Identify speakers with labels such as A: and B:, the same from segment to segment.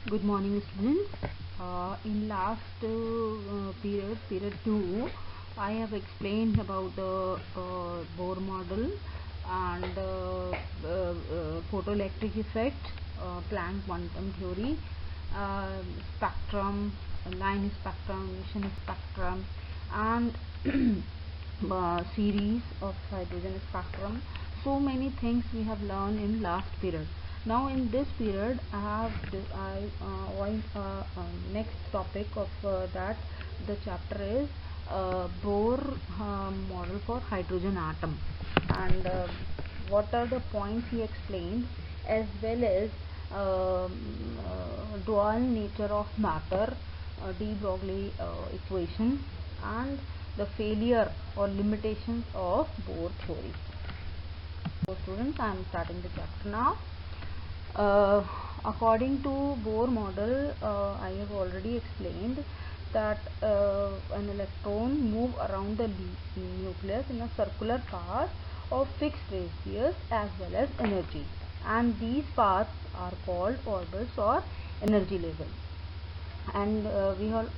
A: Good morning, students. In last period 2, I have explained about the Bohr model and photoelectric effect, Planck quantum theory, spectrum, line spectrum, emission spectrum, and series of hydrogen spectrum. So many things we have learned in last period. Now in this period next topic of that the chapter is Bohr model for hydrogen atom, and what are the points he explained, as well as dual nature of matter, de Broglie equation, and the failure or limitations of Bohr theory. So students, I am starting the chapter now. According to Bohr model, I have already explained that an electron move around the nucleus in a circular path of fixed radius as well as energy, and these paths are called orbits or energy level. And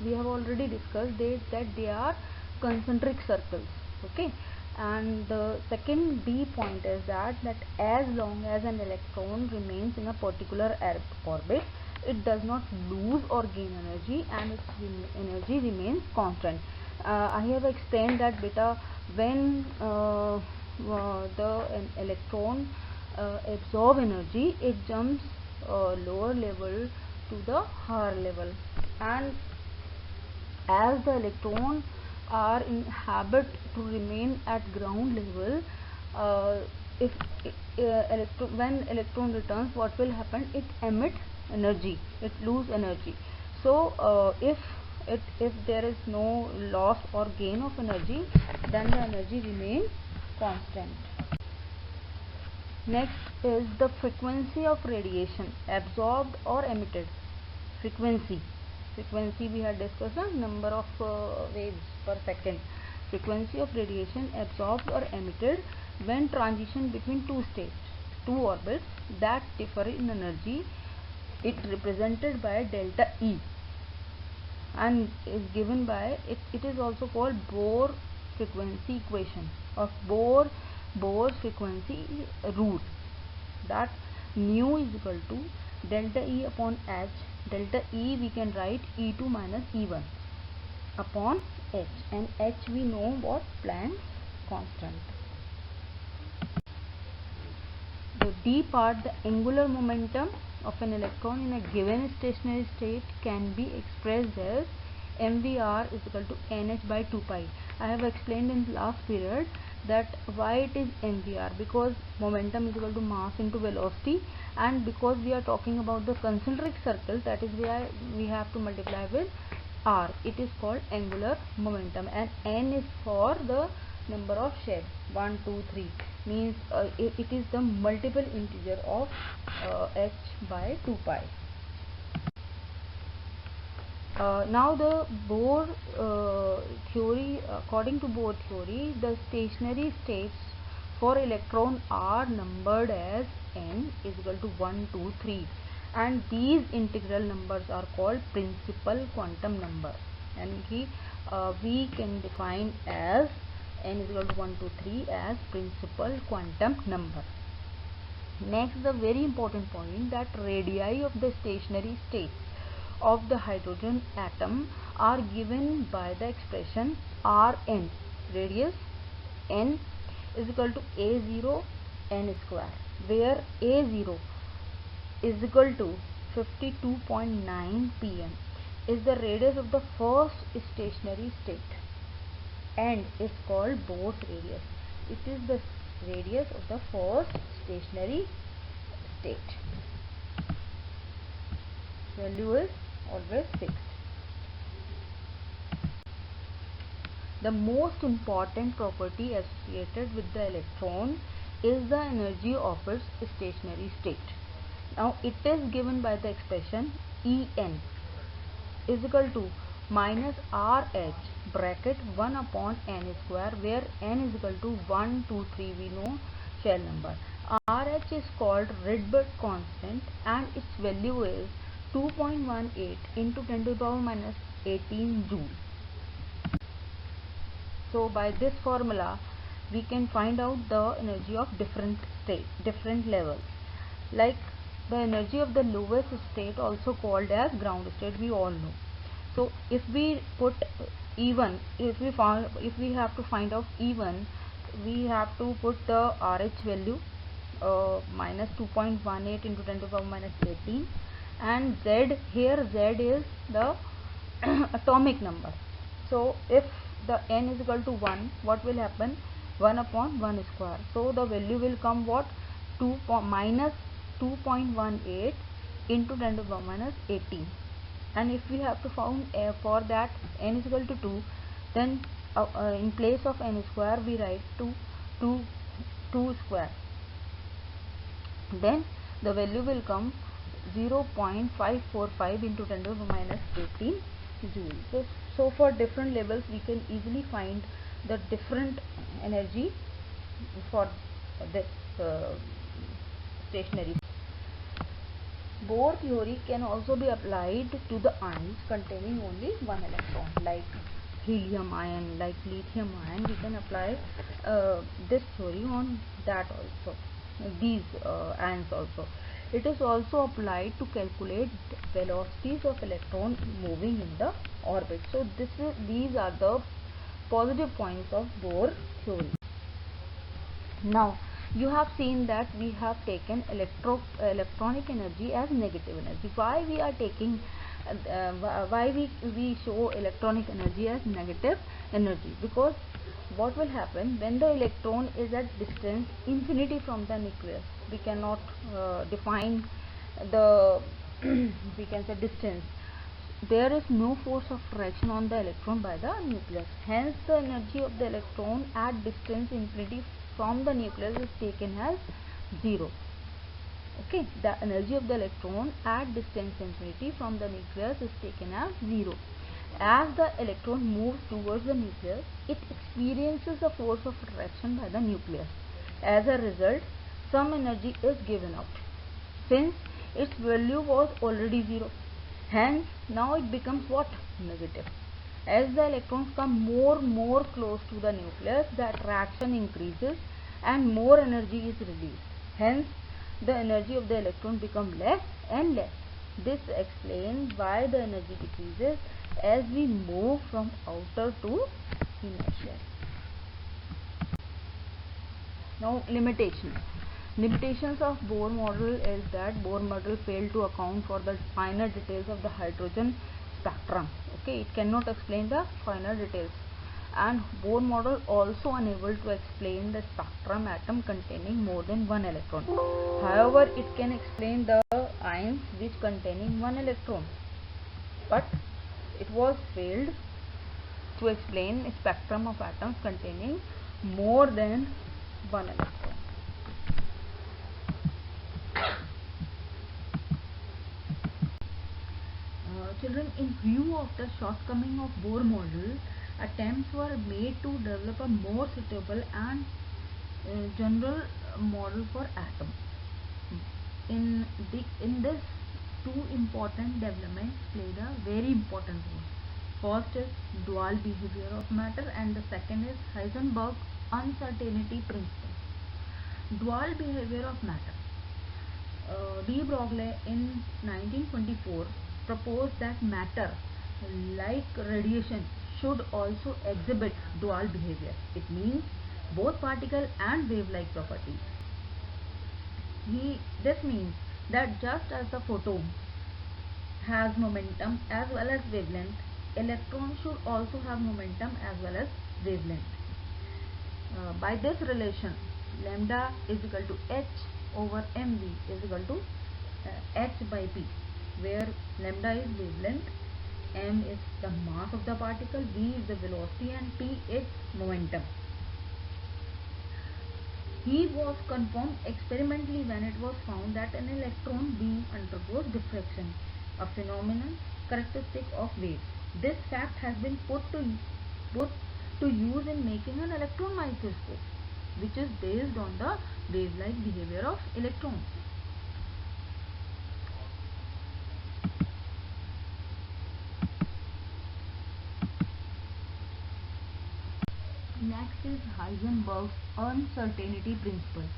A: we have already discussed that they are concentric circles. Okay. And the second B point is that as long as an electron remains in a particular orbit, it does not lose or gain energy, and its energy remains constant. I have explained that beta when an electron absorb energy, it jumps lower level to the higher level, and as the electron are in habit to remain at ground level, when electron returns, what will happen? It emit energy, it lose energy. So if there is no loss or gain of energy, then the energy remains constant. Next is the frequency of radiation absorbed or emitted. Frequency we had discussed, the number of waves per second. Frequency of radiation absorbed or emitted when transition between two states, two orbits that differ in energy. It represented by delta E and is given by it is also called Bohr frequency equation of Bohr's frequency rule, that nu is equal to delta E upon H. Delta E we can write E2 minus E1 upon H, and H we know what? Planck's constant. The D part, the angular momentum of an electron in a given stationary state, can be expressed as mvr is equal to nh by 2 pi. I have explained in the last period that why it is mvr, because momentum is equal to mass into velocity, and because we are talking about the concentric circle, that is why we have to multiply with r. It is called angular momentum, and n is for the number of shells, 1 2 3, means it is the multiple integer of h by 2 pi. Now the Bohr theory, according to Bohr theory, the stationary states for electron are numbered as n is equal to 1 2 3, and these integral numbers are called principal quantum number, and we can define as n is equal to 1 2 3 as principal quantum number. Next, the very important point, that radii of the stationary states of the hydrogen atom are given by the expression Rn, radius n is equal to a0 n square, where a0 is equal to 52.9 pm is the radius of the first stationary state, and is called Bohr's radius. It is the radius of the first stationary state. Value is always fixed. The most important property associated with the electron is the energy of its stationary state. Now it is given by the expression En is equal to minus RH bracket 1 upon n square, where n is equal to 1 2 3, we know shell number. RH is called Rydberg constant, and its value is 2.18 into 10 to the power minus 18 joule. So by this formula we can find out the energy of different state, different levels. Like the energy of the lowest state, also called as ground state, we all know. So if we put E1, if we have to find out E1, we have to put the RH value minus 2.18 into 10 to the power minus 18, and Z, here Z is the atomic number. So if the n is equal to 1, what will happen? 1 upon 1 square. So the value will come what? Minus 2.18 into 10 to the power minus 18. And if we have to found for that n is equal to 2, then in place of n square we write 2 square. Then the value will come 0.545 into 10 to the minus 18 joule. So for different levels we can easily find the different energy for this stationary. Bohr theory can also be applied to the ions containing only one electron, like helium ion, like lithium ion. We can apply this theory on that also, these ions also. It is also applied to calculate velocities of electron moving in the orbit. So these are the positive points of Bohr theory. Now you have seen that we have taken electronic energy as negative energy. Why we are taking why we show electronic energy as negative energy? Because what will happen when the electron is at distance infinity from the nucleus? We cannot define the we can say distance. There is no force of attraction on the electron by the nucleus. Hence the energy of the electron at distance infinity from the nucleus is taken as 0. Okay, the energy of the electron at distance infinity from the nucleus is taken as 0. As the electron moves towards the nucleus, it experiences a force of attraction by the nucleus. As a result, some energy is given out, since its value was already 0. Hence, now it becomes what? Negative. As the electrons come more close to the nucleus, the attraction increases and more energy is released. Hence, the energy of the electron becomes less and less. This explains why the energy decreases as we move from outer to inner shell. Now, limitations. Limitations of Bohr model is that Bohr model failed to account for the finer details of the hydrogen spectrum. Okay, it cannot explain the finer details. And Bohr model also unable to explain the spectrum atom containing more than one electron. However, it can explain the ions which containing one electron, but it was failed to explain a spectrum of atoms containing more than one electron. Children, in view of the shortcoming of Bohr model, attempts were made to develop a more suitable and general model for atom. In this, two important developments played a very important role. First is dual behavior of matter, and the second is Heisenberg's uncertainty principle. Dual behavior of matter. De Broglie in 1924 proposed that matter, like radiation, should also exhibit dual behavior. It means both particle and wave-like properties. This means that just as the photon has momentum as well as wavelength, electron should also have momentum as well as wavelength. By this relation, lambda is equal to h over mv is equal to h by p, where lambda is wavelength, m is the mass of the particle, v is the velocity, and p is momentum. He was confirmed experimentally when it was found that an electron beam undergoes diffraction, a phenomenon characteristic of waves. This fact has been put to use in making an electron microscope, which is based on the wave-like behavior of electrons. next is Heisenberg's uncertainty principle.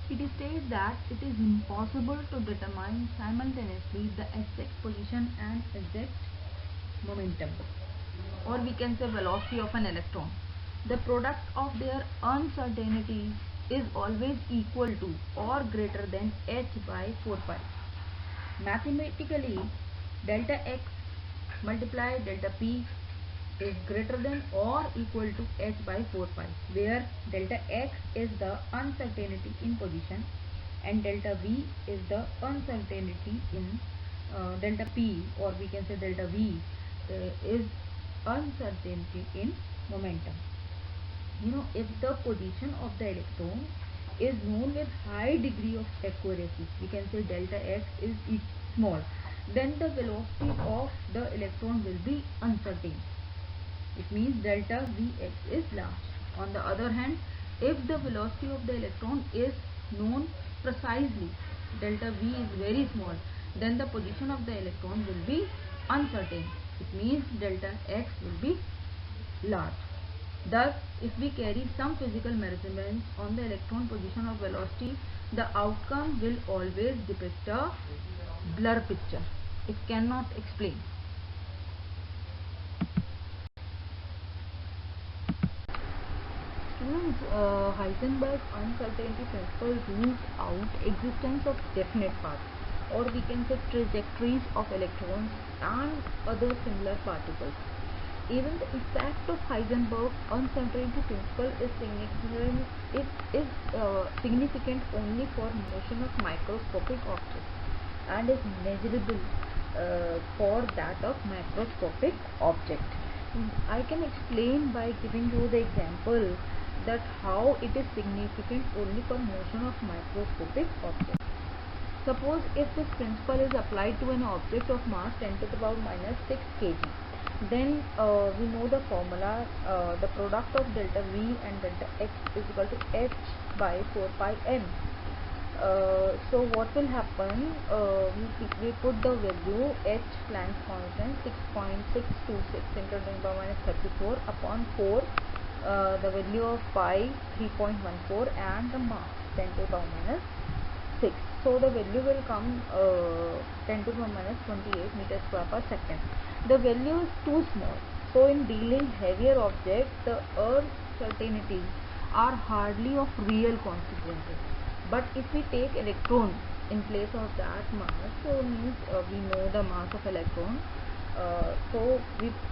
A: It states that it is impossible to determine simultaneously the exact position and exact momentum, or we can say velocity of an electron. The product of their uncertainties is always equal to or greater than h by 4 pi. Mathematically, delta x multiply delta p is greater than or equal to h by 4 pi, where delta x is the uncertainty in position and delta v is the uncertainty in delta p, or we can say delta v is uncertainty in momentum. If the position of the electron is known with high degree of accuracy, we can say delta x is small, then the velocity of the electron will be uncertain. It means delta Vx is large. On the other hand, if the velocity of the electron is known precisely, delta V is very small, then the position of the electron will be uncertain. It means delta X will be large. Thus, if we carry some physical measurements on the electron position or velocity, the outcome will always depict a blur picture. It cannot explain. Students, Heisenberg's uncertainty principle rules out existence of definite paths, or we can say trajectories of electrons and other similar particles. Even the effect of Heisenberg's uncertainty principle is significant only for motion of microscopic objects and is measurable for that of macroscopic object. I can explain by giving you the example that how it is significant only for motion of microscopic objects. Suppose if this principle is applied to an object of mass 10 to the power minus 6 kg, then we know the formula, the product of delta V and delta X is equal to h by 4 pi m. So what will happen, we put the value h Planck's constant 6.626 into 10 to the power minus 34 upon 4, the value of pi 3.14 and the mass 10 to the power minus 6. So the value will come 10 to the power minus 28 meters square per second. The value is too small. So in dealing heavier objects, the uncertainties are hardly of real consequences. But if we take electron in place of that mass, so means we know the mass of electron. So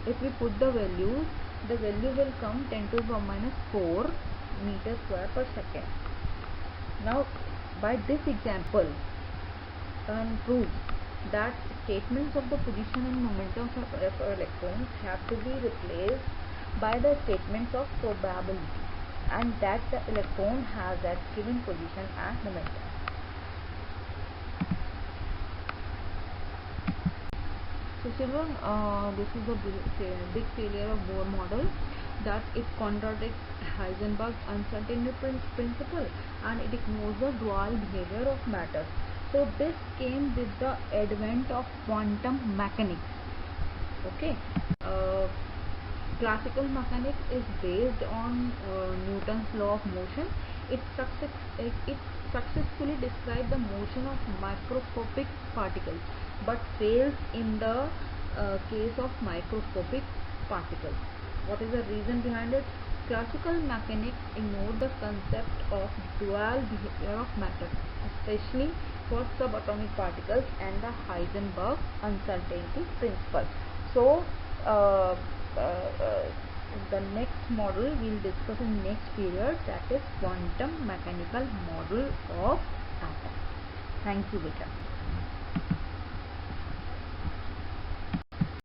A: if we put the values, the value will come 10 to the power minus 4 meters square per second. Now, by this example, can prove that statements of the position and momentum of electrons have to be replaced by the statements of probability, and that the electron has that given position and momentum. So children, this is the big failure of Bohr model, that it contradicts Heisenberg's uncertainty principle and it ignores the dual behavior of matter. So this came with the advent of quantum mechanics. Okay, classical mechanics is based on Newton's law of motion. It successfully described the motion of microscopic particles, but fails in the case of microscopic particles. What is the reason behind it? Classical mechanics ignored the concept of dual behavior of matter, especially for subatomic particles and the Heisenberg uncertainty principle. So the next model we will discuss in next period, that is quantum mechanical model of atom. Thank you, beta.